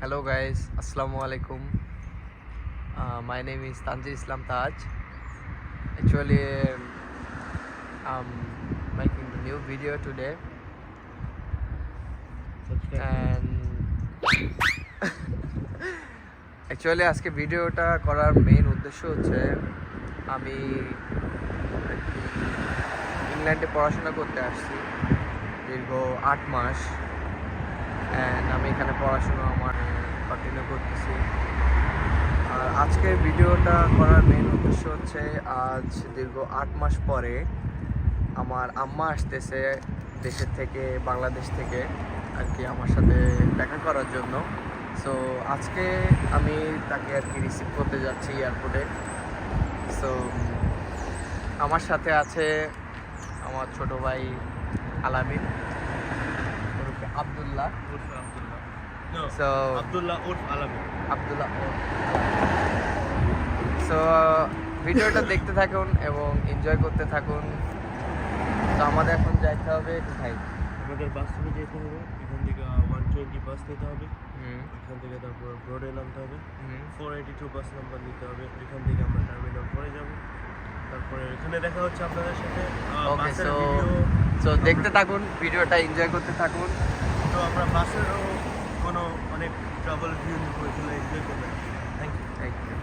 Hello guys, Assalamu alaikum. My name is Tanzir Islam Taj. Actually, I'm making the new video today, and actually আজকে ভিডিওটা করার main উদ্দেশ্য হচ্ছে আমি ইংল্যান্ডে পড়াশোনা করতে আসছি দীর্ঘ 8 মাস, অ্যান্ড আমি এখানে পড়াশোনা আমার কন্টিনিউ করতেছি। আর আজকের ভিডিওটা করার মেইন উদ্দেশ্য হচ্ছে আজ দীর্ঘ 8 মাস পরে আমার আম্মা আসতেছে দেশের থেকে, বাংলাদেশ থেকে আর কি আমার সাথে দেখা করার জন্য। সো আজকে আমি তাকে আর কি রিসিভ করতে যাচ্ছি এয়ারপোর্টে। সো আমার সাথে আছে আমার ছোট ভাই আলামিন Abdullah. So Abdullah Urf Alamin. Abdullah. So ভিডিওটা দেখতে থাকুন এবং এনজয় করতে থাকুন। তো আমাদের এখন যাইতে হবে কোথায়? আমাদের বাস থেকে যেতে হবে, এখান থেকে 120 বাস নিতে হবে, এখান থেকে তারপর ব্রডে নামতে হবে, 482 বাস নাম্বার নিতে হবে, এখান থেকে আমরা টার্মিনাল 4 যাব। তারপরে এখানে দেখা হচ্ছে আপনাদের সাথে। ওকে, সো দেখতে থাকুন, ভিডিওটা এনজয় করতে থাকুন। তো আমরা বাসেরও কোনো অনেক ট্রাভেল ভিউ নিব, এগুলো এনজয় করবেন। Thank you.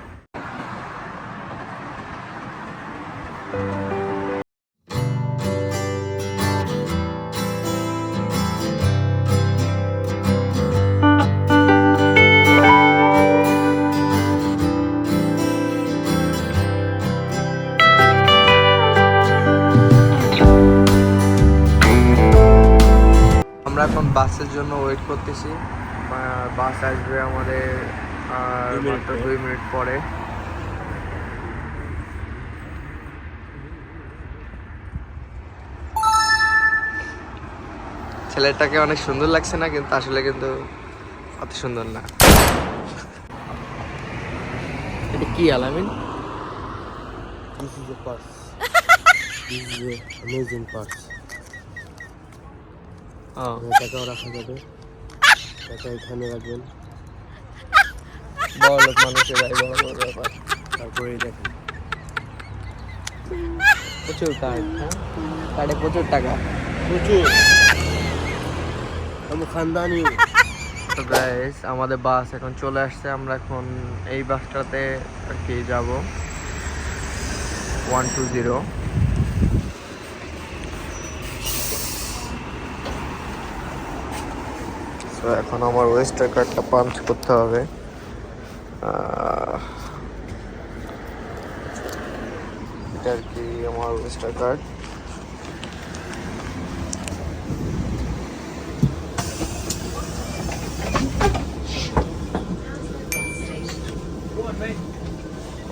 আমরা এখন বাসের জন্য ওয়েট করতেছি। বাস আসবে আমাদের মাত্র 2 মিনিট পরে। ছেলেটাকে অনেক সুন্দর লাগছে না? কিন্তু আসলে কিন্তু অত সুন্দর না। এটা কি আলামিন? This is a purse. This is an amazing purse. টাকাও রাখা যাবে, টাকা এখানে রাখবেন। বড় লোক মানুষের বড় বড় ব্যাপার। তারপরে দেখেন প্রচুর কার্ড, কার্ডে প্রচুর টাকা, প্রচুর। আমি খানদানি। তো গাইস, আমাদের বাস এখন চলে আসছে। আমরা এখন এই বাসটাতে আর কি যাব 120। তো এখন আমার ওয়েস্টার কার্ডটা পাঞ্চ করতে হবে। এটা আর কি আমার ওয়েস্টার কার্ড।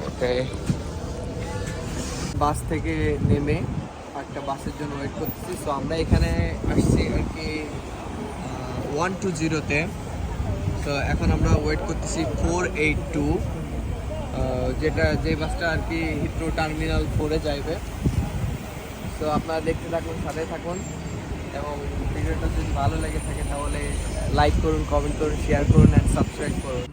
ওকে, বাস থেকে নেমে একটা বাসের জন্য ওয়েট করতেছি। সো আমরা এখানে আসছি আর কি 120-তে। তো এখন আমরা ওয়েট করতেছি 482, যে বাসটা আর কি হিথ্রো টার্মিনাল 4-এ যাইবে। তো আপনারা দেখতে থাকুন, সাথে থাকুন, এবং ভিডিওটা যদি ভালো লেগে থাকে তাহলে লাইক করুন, কমেন্ট করুন, শেয়ার করুন অ্যান্ড সাবস্ক্রাইব করুন।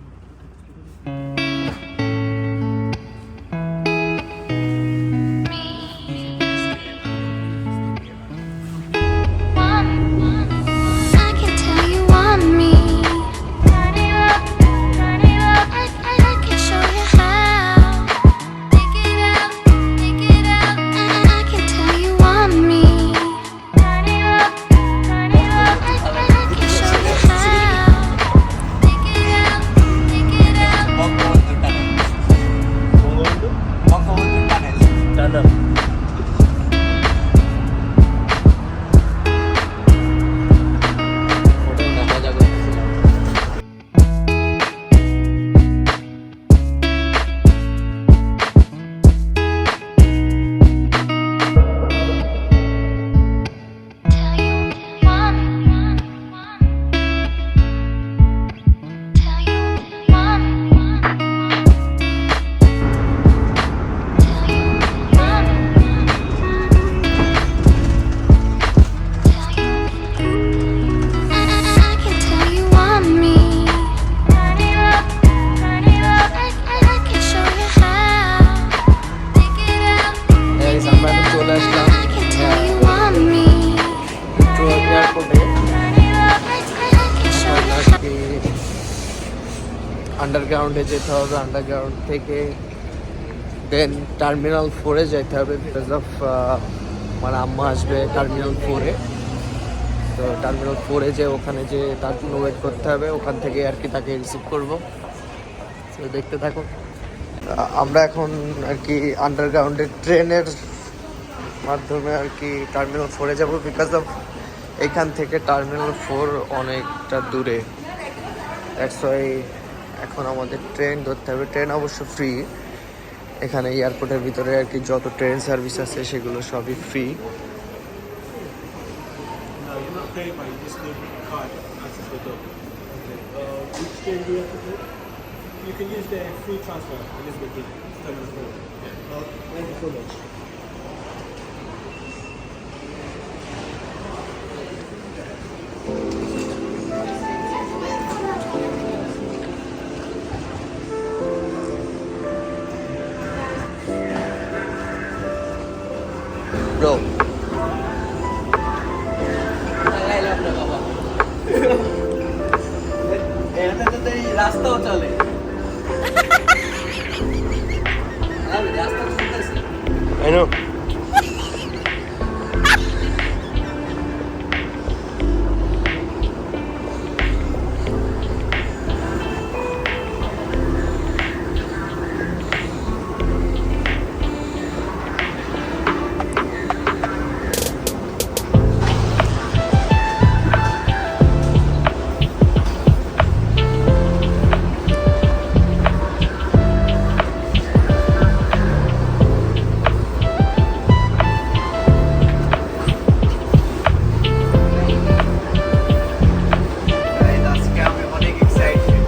আন্ডারগ্রাউন্ডে যেতে হবে, আন্ডারগ্রাউন্ড থেকে দেন টার্মিনাল 4-এ যেতে হবে বিকজ অফ আমার আম্মা আসবে টার্মিনাল 4-এ। তো টার্মিনাল 4-এ যে ওখানে যে তার জন্য ওয়েট করতে হবে, ওখান থেকে আর কি তাকে রিসিভ করবো। তো দেখতে থাকুন। আমরা এখন আর কি আন্ডারগ্রাউন্ডের ট্রেনের মাধ্যমে আর কি টার্মিনাল 4-এ যাবো বিকজ অফ এখান থেকে টার্মিনাল 4 অনেকটা দূরে। দ্যাটস ওয়াই এখন আমাদের ট্রেন ধরতে হবে। ট্রেন অবশ্য ফ্রি, এখানে এয়ারপোর্টের ভিতরে আর কি যত ট্রেন সার্ভিস আছে সেগুলো সবই free. No, you're not paying by you just need card access the door. Which train do you have to take? You can use the free transfer, Elizabeth Lee, Terminal 4. Yeah. Thank you so much. Bro রাস্তাও চলে রাস্তা চলতেছে I know. আজকে আমি অনেক excited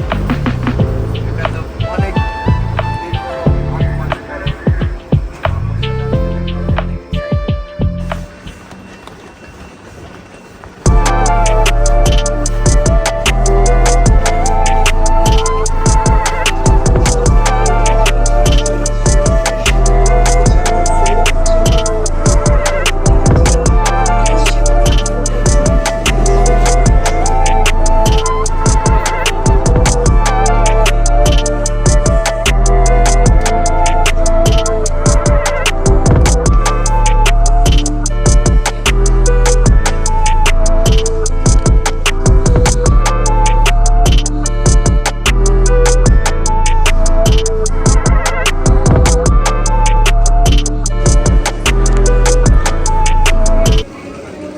because of অনেক দীর্ঘ 8 মাস পরে আমার সাথে অনেক এক্সাইটেড।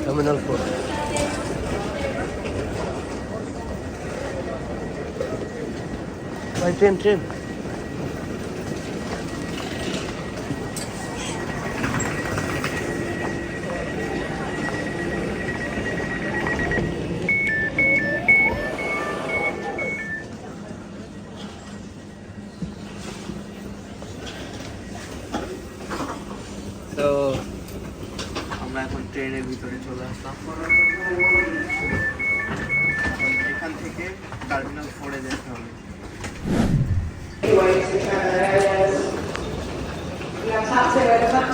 Terminal 4. By train. তো আমরা এখন ট্রেনের ভিতরে চলে আসলাম। এখন এখান থেকে টার্মিনাল 4-এ যেতে হবে।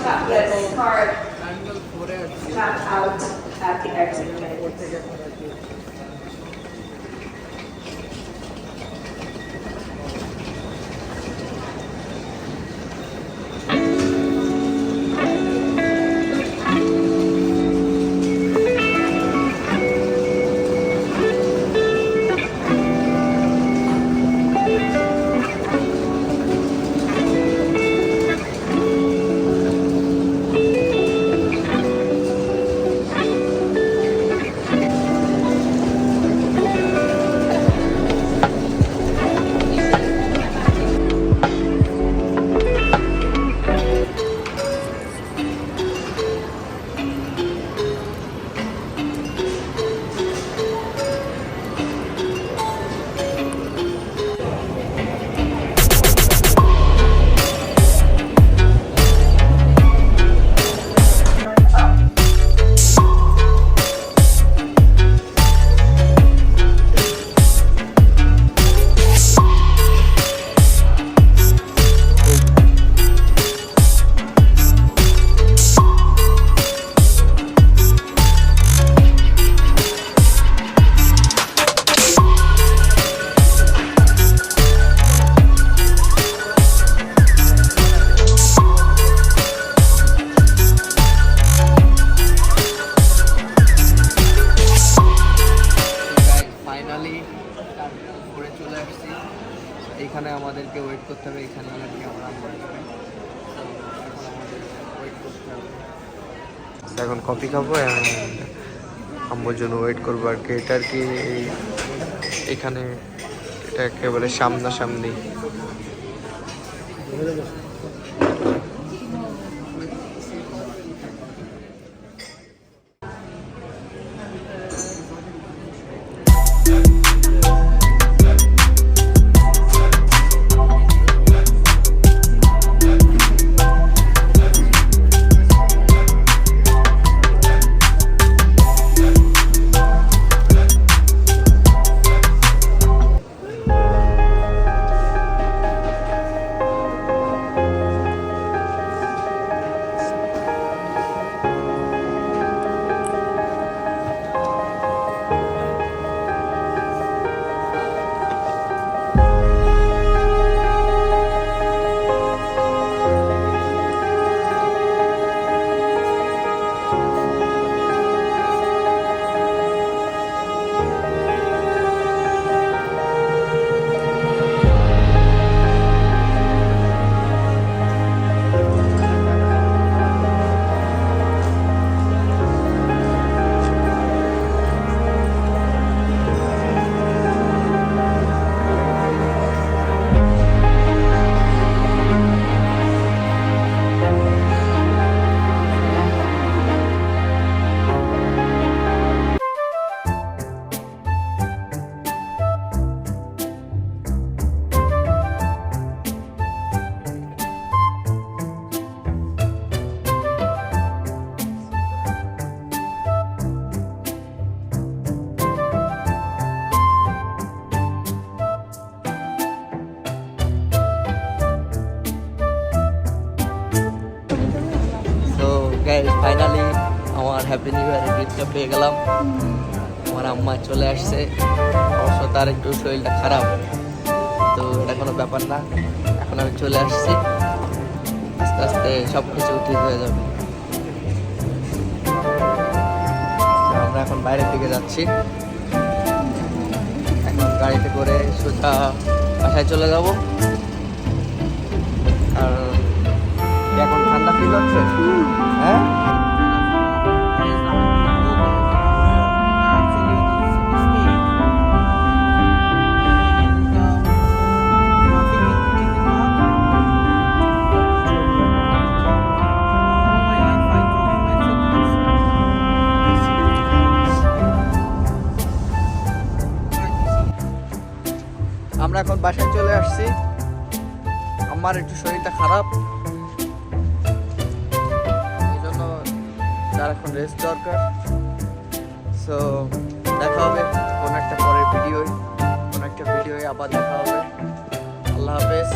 Tap this card, টার্মিনাল 4-এ tap out at the exit gate. থেকে এখন আর কি টার্মিনাল 4-এ চলে আসছি। এইখানে আমাদেরকে ওয়েট করতে হবে, এখানে আর কি আমরা এখন আমাদের ওয়েট করতে হবে। এখন কফি খাবো আম্মুর জন্য ওয়েট করবো আর কি। এটা আর কি এখানে এটা একেবারে সামনাসামনি। ফাইনালি আমার হ্যাপি নিউ ইয়ারের গিফটটা পেয়ে গেলাম। আমার আম্মা চলে আসছে, অবশ্য তার একটু শরীরটা খারাপ, তো এটা কোনো ব্যাপার না। এখন আমি চলে আসছি, আস্তে আস্তে সব কিছু ঠিক হয়ে যাবে। আমরা এখন বাইরের দিকে যাচ্ছি, এখন গাড়িতে করে সোজা বাসায় চলে যাব। আর এখন ঠান্ডা ফিল হচ্ছে, হ্যাঁ আমরা এখন বাসায় চলে আসছি। আমার একটু শরীরটা খারাপ, এই জন্য তার এখন রেস্ট দরকার। সো দেখা হবে কোনো একটা পরের ভিডিওয়, আবার দেখা হবে। আল্লাহ হাফেজ।